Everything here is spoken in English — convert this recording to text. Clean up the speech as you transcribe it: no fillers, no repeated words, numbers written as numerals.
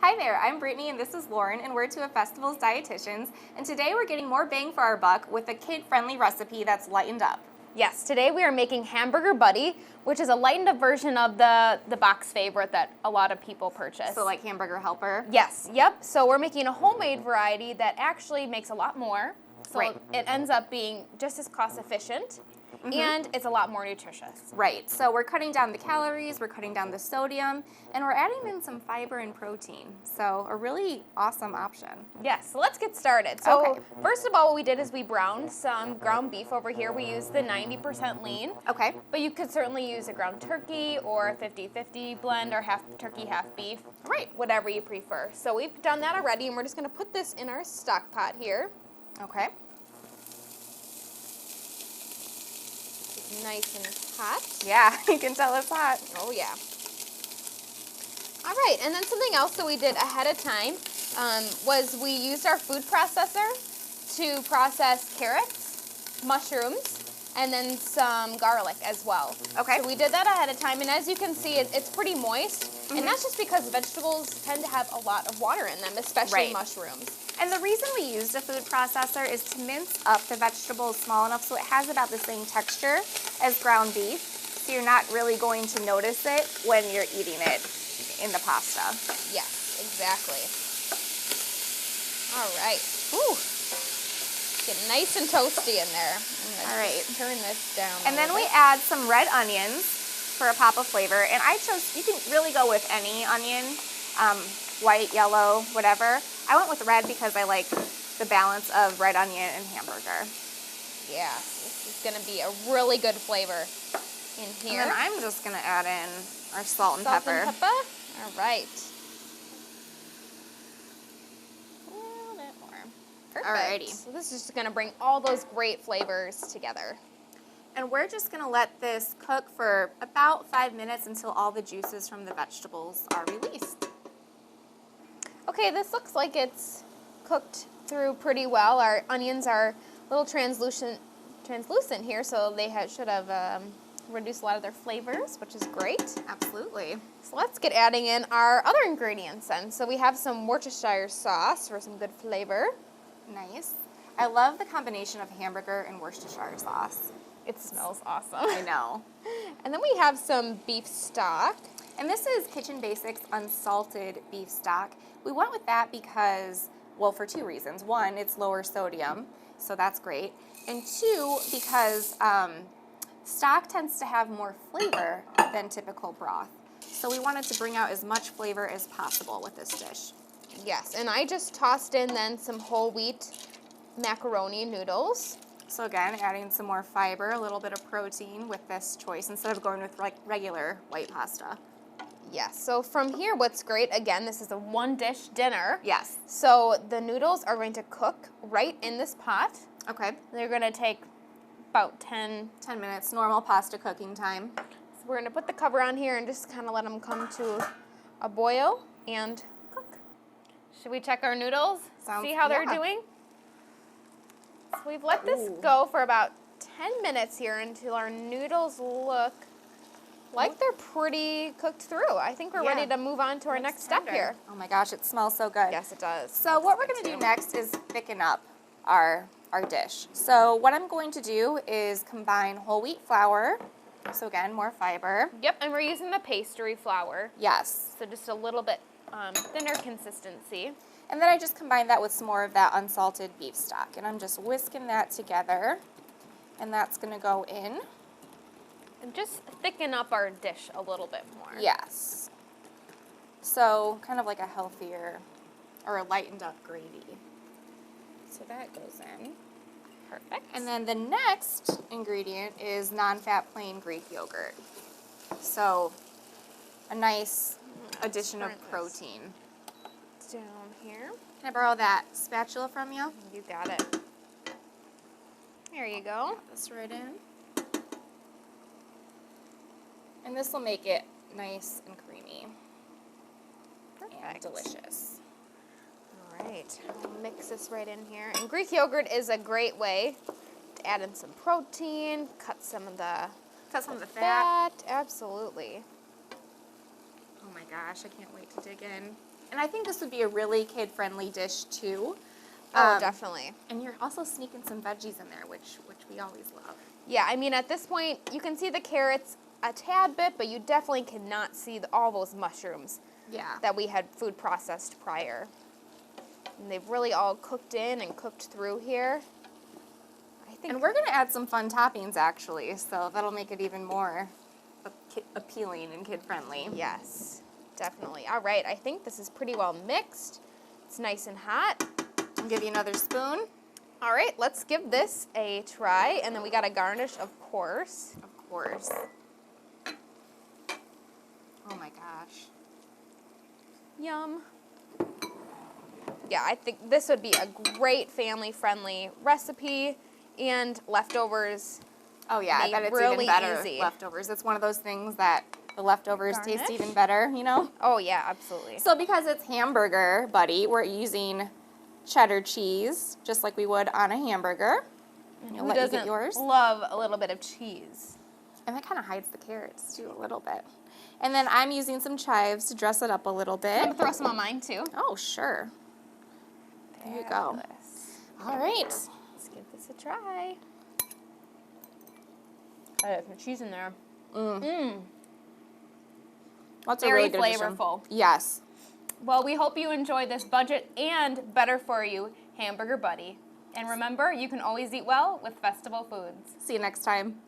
Hi there, I'm Brittany and this is Lauren, and we're Two of Festival's dietitians, and today we're getting more bang for our buck with a kid-friendly recipe that's lightened up. Yes, today we are making Hamburger Buddy, which is a lightened up version of the box favorite that a lot of people purchase. So like Hamburger Helper? Yes, yep. So we're making a homemade variety that actually makes a lot more. So Right. it ends up being just as cost efficient, and it's a lot more nutritious. Right, so we're cutting down the calories, we're cutting down the sodium, and we're adding in some fiber and protein. So a really awesome option. Yes, so let's get started. So Okay. first of all, what we did is we browned some ground beef over here. We used the 90% lean. Okay. But you could certainly use a ground turkey or a 50-50 blend or half turkey, half beef. Right. Whatever you prefer. So we've done that already, and we're just going to put this in our stock pot here. Okay. It's nice and hot. Yeah, you can tell it's hot. Oh, yeah. All right, and then something else that we did ahead of time was we used our food processor to process carrots, mushrooms, and then some garlic as well. Okay. So we did that ahead of time, and as you can see, it's pretty moist, and that's just because vegetables tend to have a lot of water in them, especially Right. mushrooms. And the reason we used a food processor is to mince up the vegetables small enough so it has about the same texture as ground beef, so you're not really going to notice it when you're eating it in the pasta. Yes, exactly. All right. Ooh. Get nice and toasty in there. I'm gonna All right. just turn this down. And then we add some red onions for a pop of flavor. And I chose, you can really go with any onion, white, yellow, whatever. I went with red because I like the balance of red onion and hamburger. Yeah, this is going to be a really good flavor in here. And then I'm just going to add in our salt and Salt pepper. and pepper. All right. A little bit more. Perfect. Alrighty. So this is just going to bring all those great flavors together. And we're just going to let this cook for about 5 minutes until all the juices from the vegetables are released. Okay, this looks like it's cooked through pretty well. Our onions are a little translucent here, so they should have reduced a lot of their flavors, which is great. Absolutely. So let's get adding in our other ingredients then. So we have some Worcestershire sauce for some good flavor. Nice. I love the combination of hamburger and Worcestershire sauce. It smells awesome. I know. And then we have some beef stock. And this is Kitchen Basics unsalted beef stock. We went with that because, well, for two reasons. One, it's lower sodium, so that's great. And two, because stock tends to have more flavor than typical broth. So we wanted to bring out as much flavor as possible with this dish. Yes, and I just tossed in then some whole wheat macaroni noodles. So again, adding some more fiber, a little bit of protein with this choice instead of going with like regular white pasta. Yes, so from here what's great, again, this is a one dish dinner. Yes. So the noodles are going to cook right in this pot. Okay. They're going to take about 10 minutes, normal pasta cooking time. So we're going to put the cover on here and just kind of let them come to a boil and cook. Should we check our noodles? See how they're doing? So we've let this go for about 10 minutes here until our noodles look like they're pretty cooked through. I think we're ready to move on to our next step here. Oh my gosh, it smells so good. Yes, it does. So what we're going to do next is thicken up our dish. So what I'm going to do is combine whole wheat flour. So again, more fiber. Yep, and we're using the pastry flour. Yes. So just a little bit thinner consistency. And then I just combine that with some more of that unsalted beef stock. And I'm just whisking that together. And that's going to go in. And just thicken up our dish a little bit more. Yes. So kind of like a healthier or a lightened up gravy. So that goes in. Perfect. And then the next ingredient is non-fat plain Greek yogurt. So a nice addition of protein. Down here. Can I borrow that spatula from you? You got it. There you go. Put this right in. And this will make it nice and creamy. Perfect. And delicious. All right. I'll mix this right in here. And Greek yogurt is a great way to add in some protein, cut some of the fat. Absolutely. Oh my gosh, I can't wait to dig in. And I think this would be a really kid-friendly dish too. Oh, definitely. And you're also sneaking some veggies in there, which we always love. Yeah, I mean, at this point, you can see the carrots a tad bit, but you definitely cannot see all those mushrooms that we had food processed prior. And they've really all cooked in and cooked through here. And we're going to add some fun toppings, actually, so that'll make it even more appealing and kid-friendly. Yes, definitely. All right, I think this is pretty well mixed. It's nice and hot. I'll give you another spoon. All right, let's give this a try, and then we got a garnish, of course. Of course. Oh my gosh. Yum. Yeah, I think this would be a great family-friendly recipe, and leftovers. Oh yeah, I bet it's really even better easy. Leftovers. It's one of those things that the leftovers Garnish? taste even better, you know? Oh yeah, absolutely. So because it's Hamburger Buddy, we're using cheddar cheese, just like we would on a hamburger. And Who let you doesn't get yours. love a little bit of cheese? And that kind of hides the carrots too a little bit. And then I'm using some chives to dress it up a little bit. I'm gonna throw some on mine too. Oh, sure. There you go. Fabulous. All right. Let's give this a try. I have some cheese in there. That's Very a really good flavorful. addition. Yes. Well, we hope you enjoyed this budget and better for you Hamburger Buddy. And remember, you can always eat well with Festival Foods. See you next time.